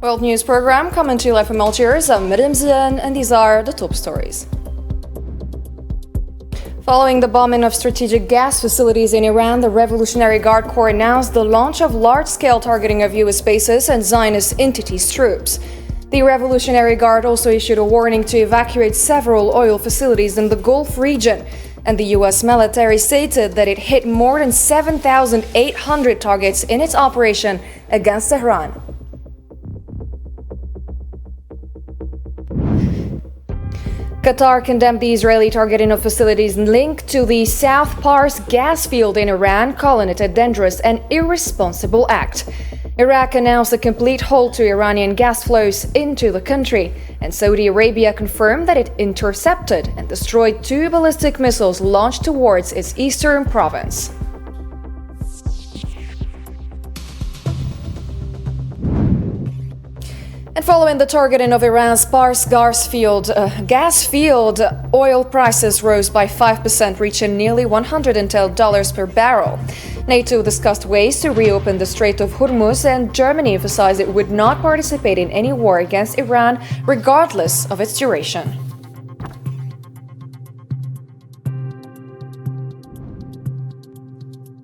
World News Program coming to you live from Algiers. I'm Miriam Zian, and these are the top stories. Following the bombing of strategic gas facilities in Iran, the Revolutionary Guard Corps announced the launch of large-scale targeting of U.S. bases and Zionist entities' troops. The Revolutionary Guard also issued a warning to evacuate several oil facilities in the Gulf region, and the U.S. military stated that it hit more than 7,800 targets in its operation against Tehran. Qatar condemned the Israeli targeting of facilities linked to the South Pars gas field in Iran, calling it a dangerous and irresponsible act. Iraq announced a complete halt to Iranian gas flows into the country, and Saudi Arabia confirmed that it intercepted and destroyed 2 ballistic missiles launched towards its eastern province. And following the targeting of Iran's Pars gas field, oil prices rose by 5%, reaching nearly $110 per barrel. NATO discussed ways to reopen the Strait of Hormuz, and Germany emphasized it would not participate in any war against Iran, regardless of its duration.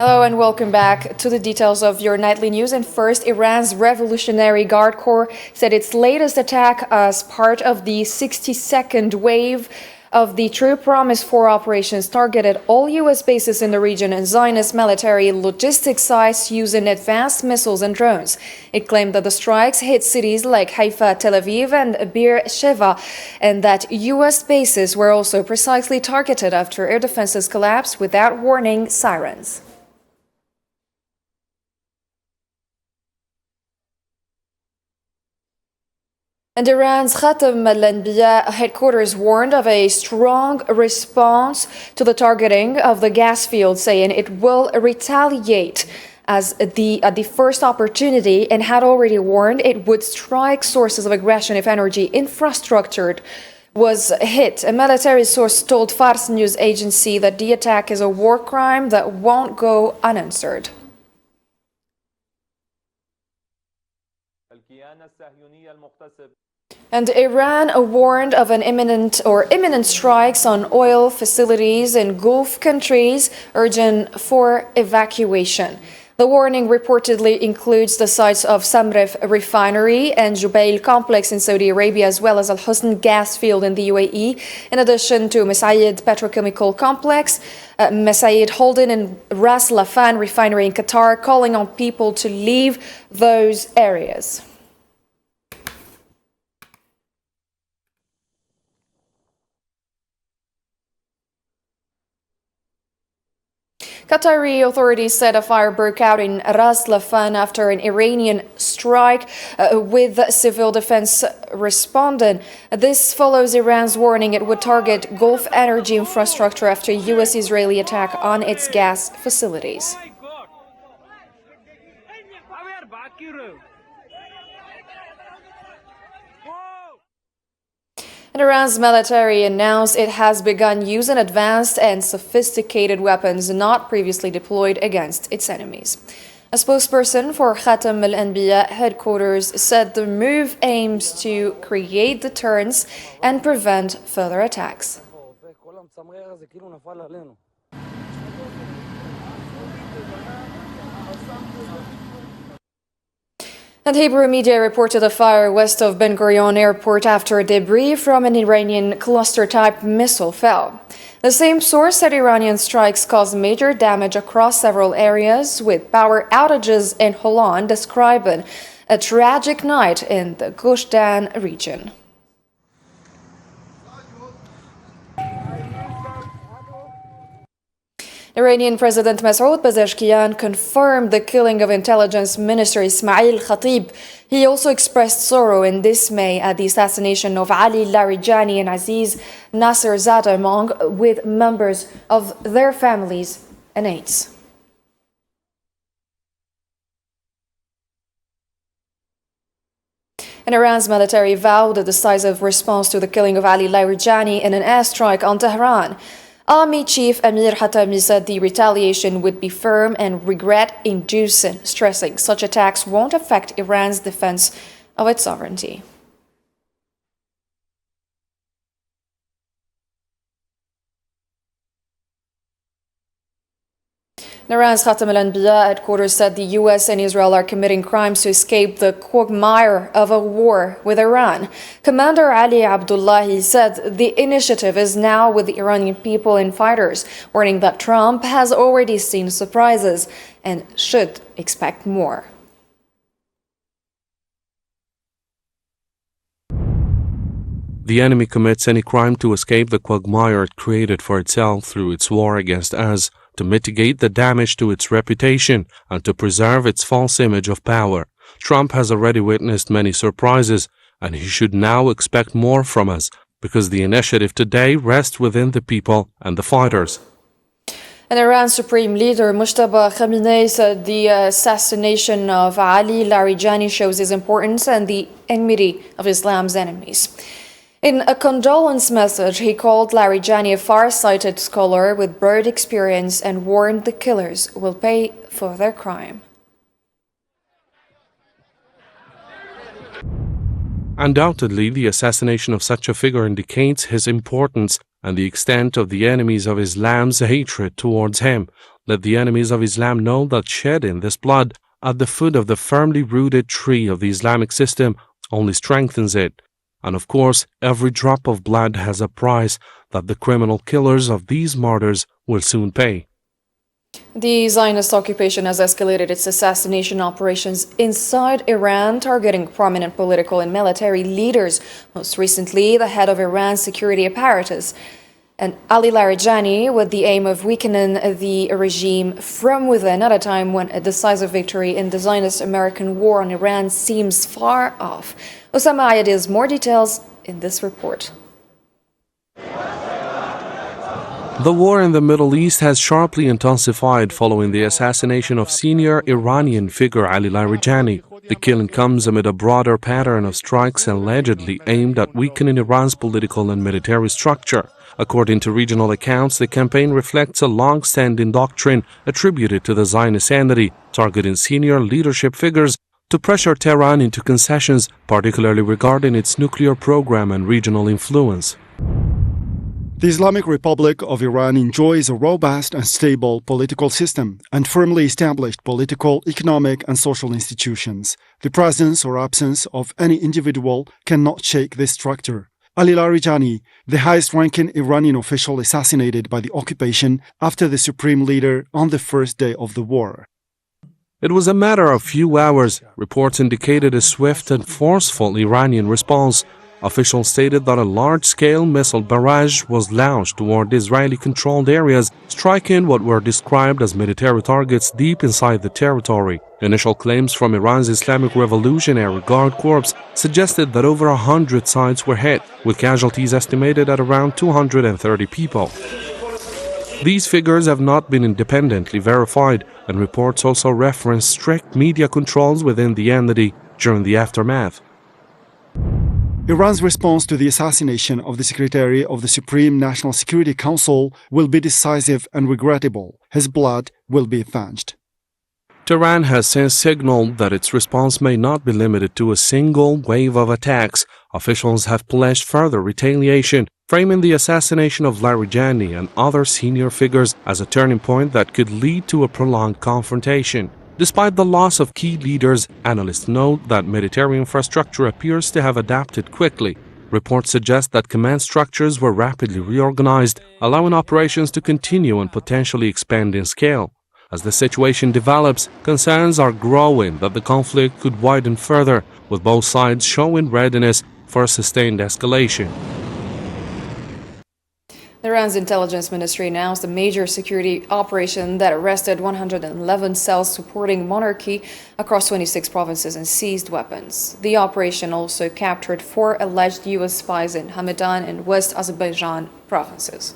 Hello and welcome back to the details of your nightly news. And first, Iran's Revolutionary Guard Corps said its latest attack as part of the 62nd wave of the True Promise 4 operations targeted all U.S. bases in the region and Zionist military logistics sites using advanced missiles and drones. It claimed that the strikes hit cities like Haifa, Tel Aviv, and Beer Sheva, and that U.S. bases were also precisely targeted after air defenses collapsed without warning sirens. And Iran's Khatam al-Anbiya headquarters warned of a strong response to the targeting of the gas field, saying it will retaliate at the first opportunity, and had already warned it would strike sources of aggression if energy infrastructure was hit. A military source told Fars news agency that the attack is a war crime that won't go unanswered. And Iran warned of an imminent strikes on oil facilities in Gulf countries, urging for evacuation. The warning reportedly includes the sites of Samref refinery and Jubail complex in Saudi Arabia, as well as Al Husn gas field in the UAE, in addition to Masayid petrochemical complex, Masayid Holden and Ras Laffan refinery in Qatar, calling on people to leave those areas. Qatari authorities said a fire broke out in Ras Laffan after an Iranian strike with civil defense responding. This follows Iran's warning it would target Gulf energy infrastructure after a U.S.-Israeli attack on its gas facilities. And Iran's military announced it has begun using advanced and sophisticated weapons not previously deployed against its enemies. A spokesperson for Khatam al-Anbiya headquarters said the move aims to create deterrence and prevent further attacks. And Hebrew media reported a fire west of Ben Gurion airport after debris from an Iranian cluster-type missile fell. The same source said Iranian strikes caused major damage across several areas, with power outages in Holon describing a tragic night in the Gush Dan region. Iranian President Masoud Pezeshkian confirmed the killing of Intelligence Minister Ismail Khatib. He also expressed sorrow and dismay at the assassination of Ali Larijani and Aziz Nasserzadeh, among with members of their families and aides. And Iran's military vowed a decisive response to the killing of Ali Larijani in an airstrike on Tehran. Army Chief Amir Hatami said the retaliation would be firm and regret-inducing, stressing such attacks won't affect Iran's defense of its sovereignty. Iran's Khatam al-Anbiya headquarters said the US and Israel are committing crimes to escape the quagmire of a war with Iran. Commander Ali Abdullahi said the initiative is now with the Iranian people and fighters, warning that Trump has already seen surprises and should expect more. The enemy commits any crime to escape the quagmire it created for itself through its war against us, to mitigate the damage to its reputation and to preserve its false image of power. Trump has already witnessed many surprises, and he should now expect more from us, because the initiative today rests within the people and the fighters. And Iran's Supreme Leader Mujtaba Khamenei said the assassination of Ali Larijani shows his importance and the enmity of Islam's enemies. In a condolence message, he called Larijani a far-sighted scholar with broad experience and warned the killers will pay for their crime. Undoubtedly, the assassination of such a figure indicates his importance and the extent of the enemies of Islam's hatred towards him. Let the enemies of Islam know that shedding this blood at the foot of the firmly rooted tree of the Islamic system only strengthens it. And of course, every drop of blood has a price that the criminal killers of these martyrs will soon pay. The Zionist occupation has escalated its assassination operations inside Iran, targeting prominent political and military leaders, most recently the head of Iran's security apparatus, and Ali Larijani, with the aim of weakening the regime from within at a time when a decisive victory in the Zionist-American war on Iran seems far off. Osama Ayad has more details in this report. The war in the Middle East has sharply intensified following the assassination of senior Iranian figure Ali Larijani. The killing comes amid a broader pattern of strikes allegedly aimed at weakening Iran's political and military structure. According to regional accounts, the campaign reflects a long-standing doctrine attributed to the Zionist entity, targeting senior leadership figures to pressure Tehran into concessions, particularly regarding its nuclear program and regional influence. The Islamic Republic of Iran enjoys a robust and stable political system and firmly established political, economic, and social institutions. The presence or absence of any individual cannot shake this structure. Ali Larijani, the highest-ranking Iranian official assassinated by the occupation after the supreme leader on the first day of the war. It was a matter of few hours. Reports indicated a swift and forceful Iranian response. Officials stated that a large-scale missile barrage was launched toward Israeli-controlled areas, striking what were described as military targets deep inside the territory. Initial claims from Iran's Islamic Revolutionary Guard Corps suggested that over 100 sites were hit, with casualties estimated at around 230 people. These figures have not been independently verified, and reports also reference strict media controls within the entity during the aftermath. Iran's response to the assassination of the Secretary of the Supreme National Security Council will be decisive and regrettable. His blood will be avenged. Tehran has since signaled that its response may not be limited to a single wave of attacks. Officials have pledged further retaliation, framing the assassination of Larijani and other senior figures as a turning point that could lead to a prolonged confrontation. Despite the loss of key leaders, analysts note that military infrastructure appears to have adapted quickly. Reports suggest that command structures were rapidly reorganized, allowing operations to continue and potentially expand in scale. As the situation develops, concerns are growing that the conflict could widen further, with both sides showing readiness for a sustained escalation. Iran's intelligence ministry announced a major security operation that arrested 111 cells supporting monarchy across 26 provinces and seized weapons. The operation also captured 4 alleged U.S. spies in Hamadan and West Azerbaijan provinces.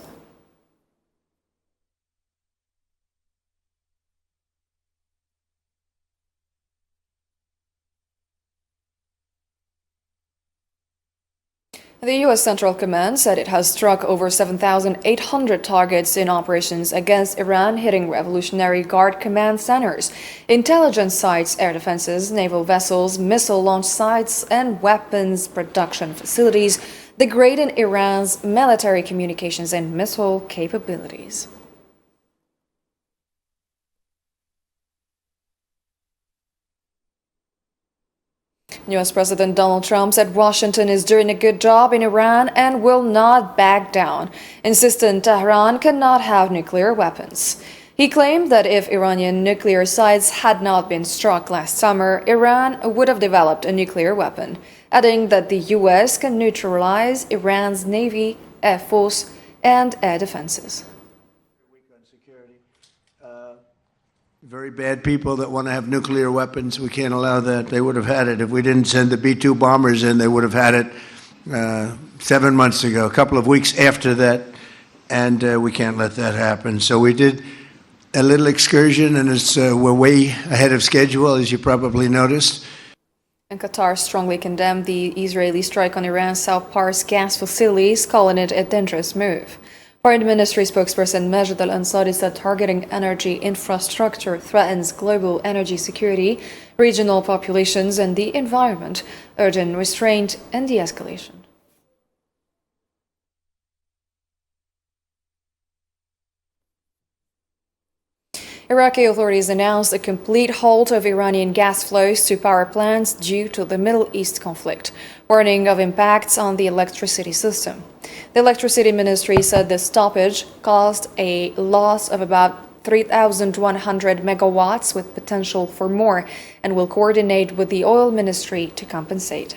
The U.S. Central Command said it has struck over 7,800 targets in operations against Iran, hitting Revolutionary Guard command centers, intelligence sites, air defenses, naval vessels, missile launch sites, and weapons production facilities, degrading Iran's military communications and missile capabilities. U.S. President Donald Trump said Washington is doing a good job in Iran and will not back down, insisting Tehran cannot have nuclear weapons. He claimed that if Iranian nuclear sites had not been struck last summer, Iran would have developed a nuclear weapon, adding that the U.S. can neutralize Iran's Navy, Air Force, and air defenses. Very bad people that want to have nuclear weapons. We can't allow that. They would have had it. If we didn't send the B-2 bombers in, they would have had it 7 months ago, a couple of weeks after that, and we can't let that happen. So we did a little excursion, and we're way ahead of schedule, as you probably noticed. And Qatar strongly condemned the Israeli strike on Iran's South Pars gas facilities, calling it a dangerous move. Foreign Ministry spokesperson Majid al-Ansari said targeting energy infrastructure threatens global energy security, regional populations, and the environment, urging restraint and de-escalation. Iraqi authorities announced a complete halt of Iranian gas flows to power plants due to the Middle East conflict, warning of impacts on the electricity system. The Electricity Ministry said the stoppage caused a loss of about 3,100 megawatts with potential for more and will coordinate with the Oil Ministry to compensate.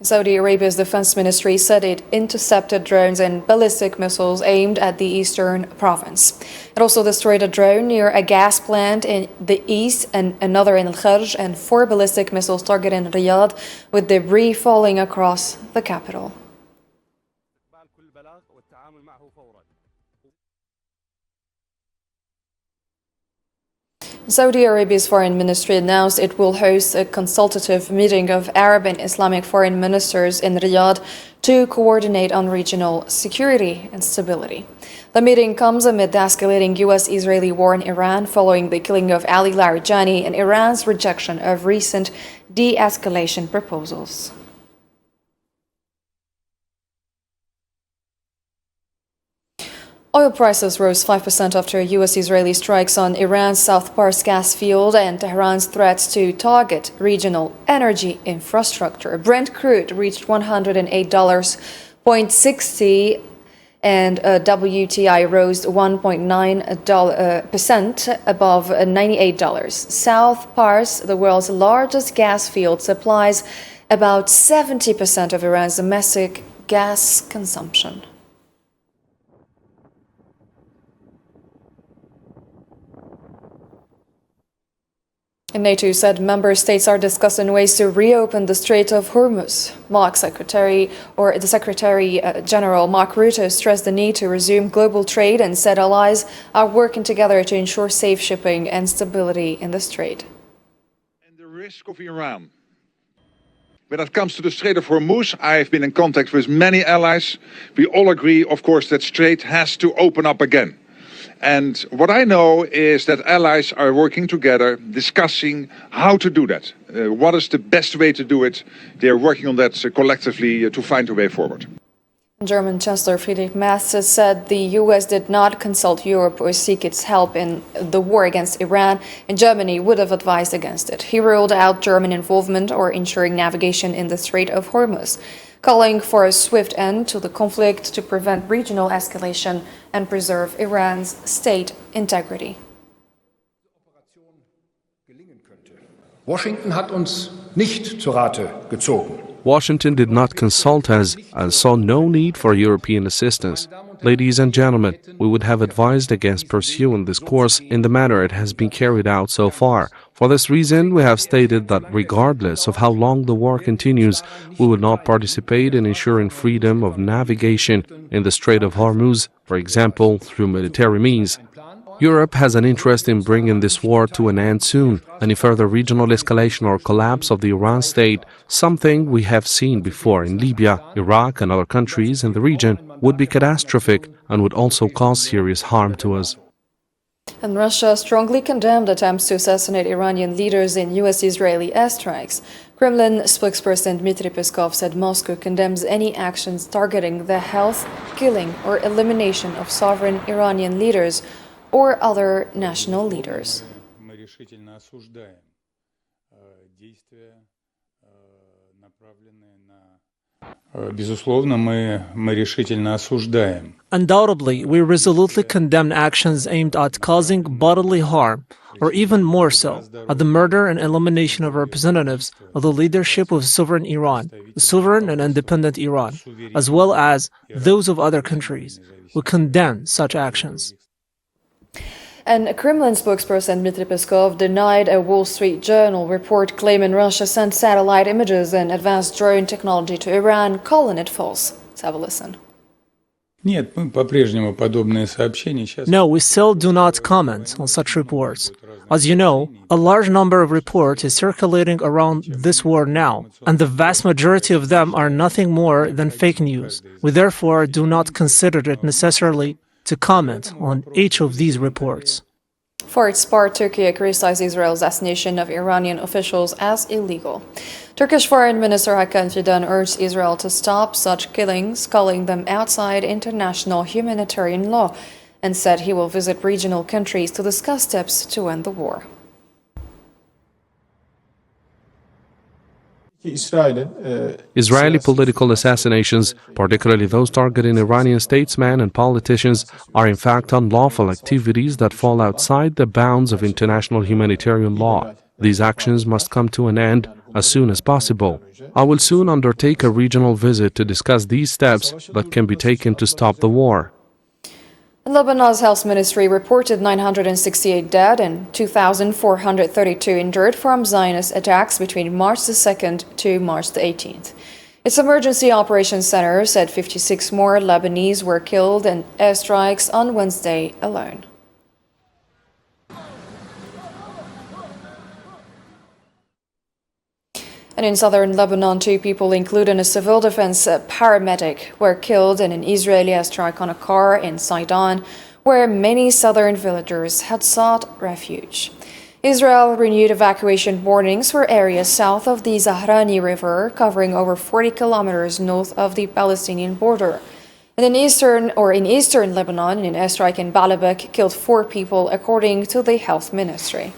Saudi Arabia's defense ministry said it intercepted drones and ballistic missiles aimed at the eastern province. It also destroyed a drone near a gas plant in the east and another in Al-Kharj, and 4 ballistic missiles targeting Riyadh, with debris falling across the capital. Saudi Arabia's foreign ministry announced it will host a consultative meeting of Arab and Islamic foreign ministers in Riyadh to coordinate on regional security and stability. The meeting comes amid the escalating U.S.-Israeli war in Iran following the killing of Ali Larijani and Iran's rejection of recent de-escalation proposals. Oil prices rose 5% after U.S.-Israeli strikes on Iran's South Pars gas field and Tehran's threats to target regional energy infrastructure. Brent crude reached $108.60 and WTI rose 1.9% above $98. South Pars, the world's largest gas field, supplies about 70% of Iran's domestic gas consumption. NATO said member states are discussing ways to reopen the Strait of Hormuz. The Secretary General Mark Rutte stressed the need to resume global trade and said allies are working together to ensure safe shipping and stability in the strait. And the risk of Iran. When it comes to the Strait of Hormuz, I've been in contact with many allies. We all agree, of course, that strait has to open up again. And what I know is that allies are working together, discussing how to do that. What is the best way to do it? They are working on that collectively to find a way forward. German Chancellor Friedrich Merz said the U.S. did not consult Europe or seek its help in the war against Iran, and Germany would have advised against it. He ruled out German involvement or ensuring navigation in the Strait of Hormuz, calling for a swift end to the conflict to prevent regional escalation and preserve Iran's state integrity. Washington hat uns nicht zu Rate gezogen. Washington did not consult us and saw no need for European assistance. Ladies and gentlemen, we would have advised against pursuing this course in the manner it has been carried out so far. For this reason, we have stated that regardless of how long the war continues, we would not participate in ensuring freedom of navigation in the Strait of Hormuz, for example, through military means. Europe has an interest in bringing this war to an end soon. Any further regional escalation or collapse of the Iran state, something we have seen before in Libya, Iraq and other countries in the region, would be catastrophic and would also cause serious harm to us. And Russia strongly condemned attempts to assassinate Iranian leaders in U.S.-Israeli airstrikes. Kremlin spokesperson Dmitry Peskov said Moscow condemns any actions targeting the health, killing, or elimination of sovereign Iranian leaders or other national leaders. Мы решительно осуждаем действия, направленные на... Безусловно, мы решительно осуждаем. Undoubtedly, we resolutely condemn actions aimed at causing bodily harm, or even more so, at the murder and elimination of representatives of the leadership of sovereign Iran, sovereign and independent Iran, as well as those of other countries. We condemn such actions. And Kremlin spokesperson Dmitry Peskov denied a Wall Street Journal report claiming Russia sent satellite images and advanced drone technology to Iran, calling it false. Let's have a listen. Нет, мы по-прежнему подобные сообщения сейчас... No, we still do not comment on such reports. As you know, a large number of reports is circulating around this war now, and the vast majority of them are nothing more than fake news. We therefore do not consider it necessarily to comment on each of these reports. For its part, Turkey criticized Israel's assassination of Iranian officials as illegal. Turkish Foreign Minister Hakan Fidan urged Israel to stop such killings, calling them outside international humanitarian law, and said he will visit regional countries to discuss steps to end the war. Israeli political assassinations, particularly those targeting Iranian statesmen and politicians, are in fact unlawful activities that fall outside the bounds of international humanitarian law. These actions must come to an end as soon as possible. I will soon undertake a regional visit to discuss these steps that can be taken to stop the war. Lebanon's health ministry reported 968 dead and 2,432 injured from Zionist attacks between March the 2nd to March the 18th. Its emergency operations center said 56 more Lebanese were killed in airstrikes on Wednesday alone. And in southern Lebanon, 2 people, including a civil defense paramedic, were killed in an Israeli airstrike on a car in Sidon, where many southern villagers had sought refuge. Israel renewed evacuation warnings for areas south of the Zahrani River, covering over 40 kilometers north of the Palestinian border. And in eastern Lebanon, an airstrike in Baalbek killed 4 people, according to the health ministry.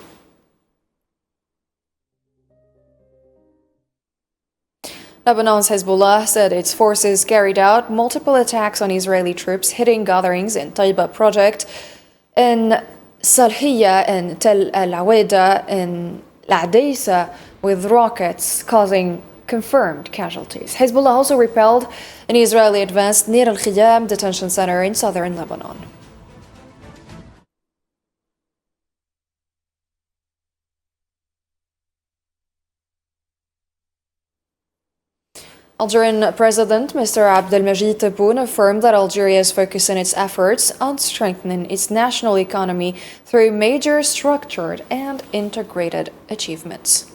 Lebanon's Hezbollah said its forces carried out multiple attacks on Israeli troops, hitting gatherings in Taiba project, in Salhiya and Tel Al-Aweda and L'Adaisa with rockets, causing confirmed casualties. Hezbollah also repelled an Israeli advance near Al-Khiyam detention center in southern Lebanon. Algerian President Mr. Abdelmajid Tebboune affirmed that Algeria is focusing its efforts on strengthening its national economy through major structured and integrated achievements.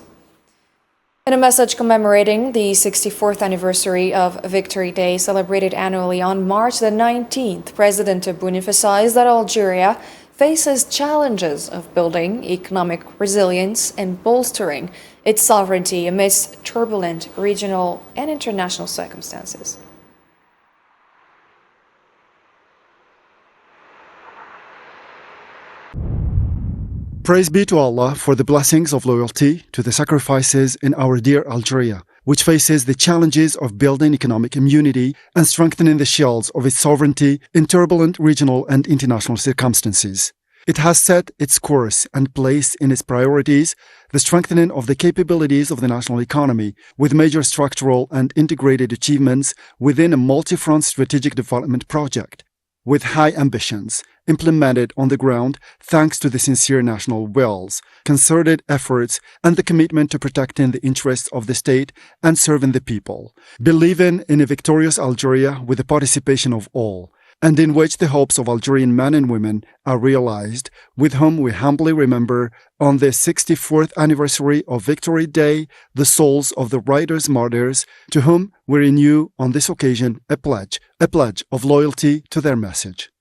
In a message commemorating the 64th anniversary of Victory Day, celebrated annually on March the 19th, President Tebboune emphasized that Algeria faces challenges of building economic resilience and bolstering its sovereignty amidst turbulent regional and international circumstances. Praise be to Allah for the blessings of loyalty to the sacrifices in our dear Algeria, which faces the challenges of building economic immunity and strengthening the shells of its sovereignty in turbulent regional and international circumstances. It has set its course and placed in its priorities the strengthening of the capabilities of the national economy with major structural and integrated achievements within a multi-front strategic development project, with high ambitions implemented on the ground thanks to the sincere national wills, concerted efforts, and the commitment to protecting the interests of the state and serving the people, believing in a victorious Algeria with the participation of all, and in which the hopes of Algerian men and women are realized, with whom we humbly remember on the 64th anniversary of Victory Day the souls of the writers' martyrs, to whom we renew on this occasion a pledge of loyalty to their message.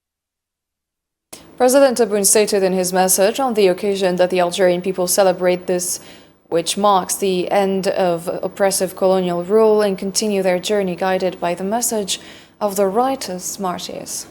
President Tebboune stated in his message on the occasion that the Algerian people celebrate this, which marks the end of oppressive colonial rule, and continue their journey guided by the message of the writers' martyrs.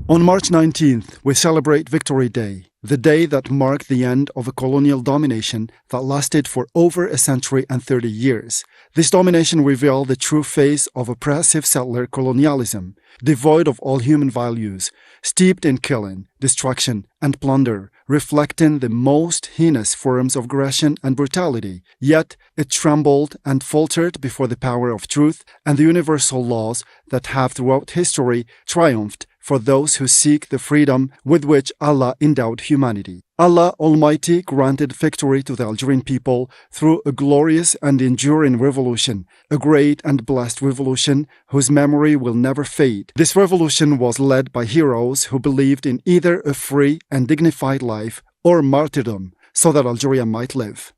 On March 19th, we celebrate Victory Day, the day that marked the end of a colonial domination that lasted for over a century and 30 years. This domination revealed the true face of oppressive settler colonialism, devoid of all human values, steeped in killing, destruction, and plunder, reflecting the most heinous forms of aggression and brutality. Yet it trembled and faltered before the power of truth and the universal laws that have throughout history triumphed for those who seek the freedom with which Allah endowed humanity. Allah Almighty granted victory to the Algerian people through a glorious and enduring revolution, a great and blessed revolution whose memory will never fade. This revolution was led by heroes who believed in either a free and dignified life or martyrdom so that Algeria might live.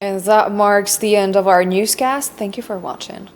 And that marks the end of our newscast. Thank you for watching.